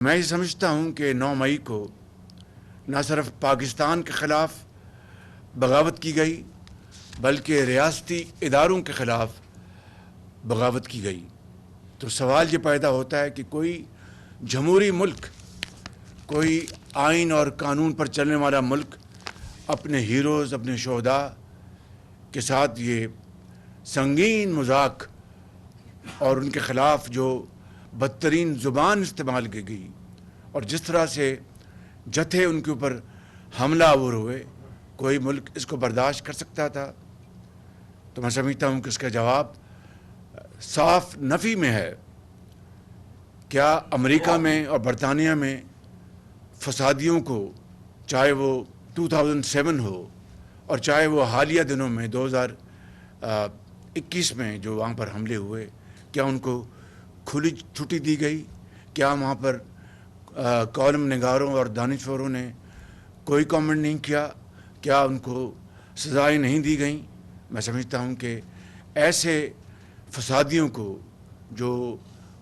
میں یہ سمجھتا ہوں کہ 9 مئی کو نہ صرف پاکستان کے خلاف بغاوت کی گئی بلکہ ریاستی اداروں کے خلاف بغاوت کی گئی۔ تو سوال یہ پیدا ہوتا ہے کہ کوئی جمہوری ملک، کوئی آئین اور قانون پر چلنے والا ملک اپنے ہیروز، اپنے شہداء کے ساتھ یہ سنگین مذاق اور ان کے خلاف جو بدترین زبان استعمال کی گئی اور جس طرح سے جتھے ان کے اوپر حملہ آور ہوئے، کوئی ملک اس کو برداشت کر سکتا تھا؟ تو میں سمجھتا ہوں کہ اس کا جواب صاف نفی میں ہے۔ کیا امریکہ میں اور برطانیہ میں فسادیوں کو، چاہے وہ 2007 ہو اور چاہے وہ حالیہ دنوں میں 2021 میں جو وہاں پر حملے ہوئے، کیا ان کو کھلی چھٹی دی گئی؟ کیا وہاں پر کالم نگاروں اور دانشوروں نے کوئی کامنٹ نہیں کیا؟ کیا ان کو سزائیں نہیں دی گئیں؟ میں سمجھتا ہوں کہ ایسے فسادیوں کو جو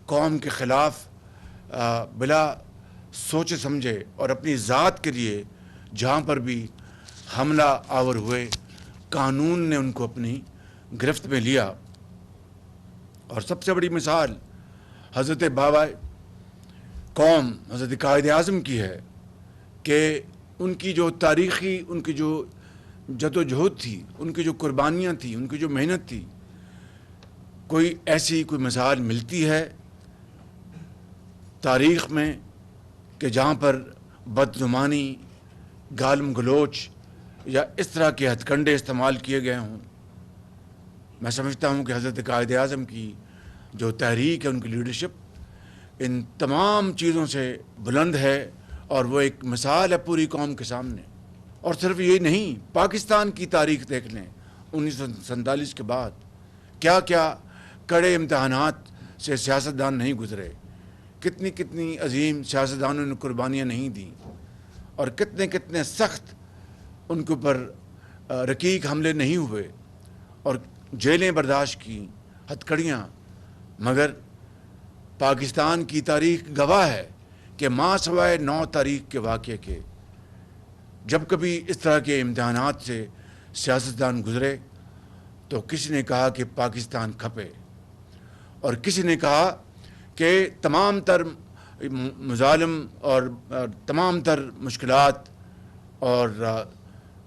قوم کے خلاف بلا سوچے سمجھے اور اپنی ذات کے لیے جہاں پر بھی حملہ آور ہوئے، قانون نے ان کو اپنی گرفت میں لیا۔ اور سب سے بڑی مثال حضرت بابا قوم حضرت قائد اعظم کی ہے کہ ان کی جو تاریخی، ان کی جو جدوجہد تھی، ان کی جو قربانیاں تھیں، ان کی جو محنت تھی، کوئی ایسی کوئی مثال ملتی ہے تاریخ میں کہ جہاں پر بدزبانی، گالم گلوچ یا اس طرح کے ہتھ کنڈے استعمال کیے گئے ہوں؟ میں سمجھتا ہوں کہ حضرت قائد اعظم کی جو تحریک ہے، ان کی لیڈرشپ ان تمام چیزوں سے بلند ہے اور وہ ایک مثال ہے پوری قوم کے سامنے۔ اور صرف یہ نہیں، پاکستان کی تاریخ دیکھ لیں، 1947 کے بعد کیا کیا کڑے امتحانات سے سیاستدان نہیں گزرے، کتنی کتنی عظیم سیاستدانوں نے قربانیاں نہیں دیں، اور کتنے کتنے سخت ان کے اوپر رقیق حملے نہیں ہوئے اور جیلیں برداشت کی، ہتھ کڑیاں۔ مگر پاکستان کی تاریخ گواہ ہے کہ ماں سوائے 9 تاریخ کے واقعے کے جب کبھی اس طرح کے امتحانات سے سیاستدان گزرے تو کسی نے کہا کہ پاکستان کھپے، اور کسی نے کہا کہ تمام تر مظالم اور تمام تر مشکلات اور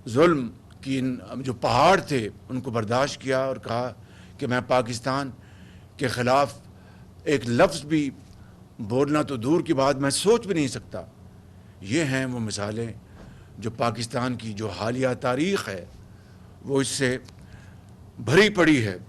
ظلم کی جو پہاڑ تھے ان کو برداشت کیا اور کہا کہ میں پاکستان کے خلاف ایک لفظ بھی بولنا تو دور کی بات، میں سوچ بھی نہیں سکتا۔ یہ ہیں وہ مثالیں جو پاکستان کی جو حالیہ تاریخ ہے وہ اس سے بھری پڑی ہے۔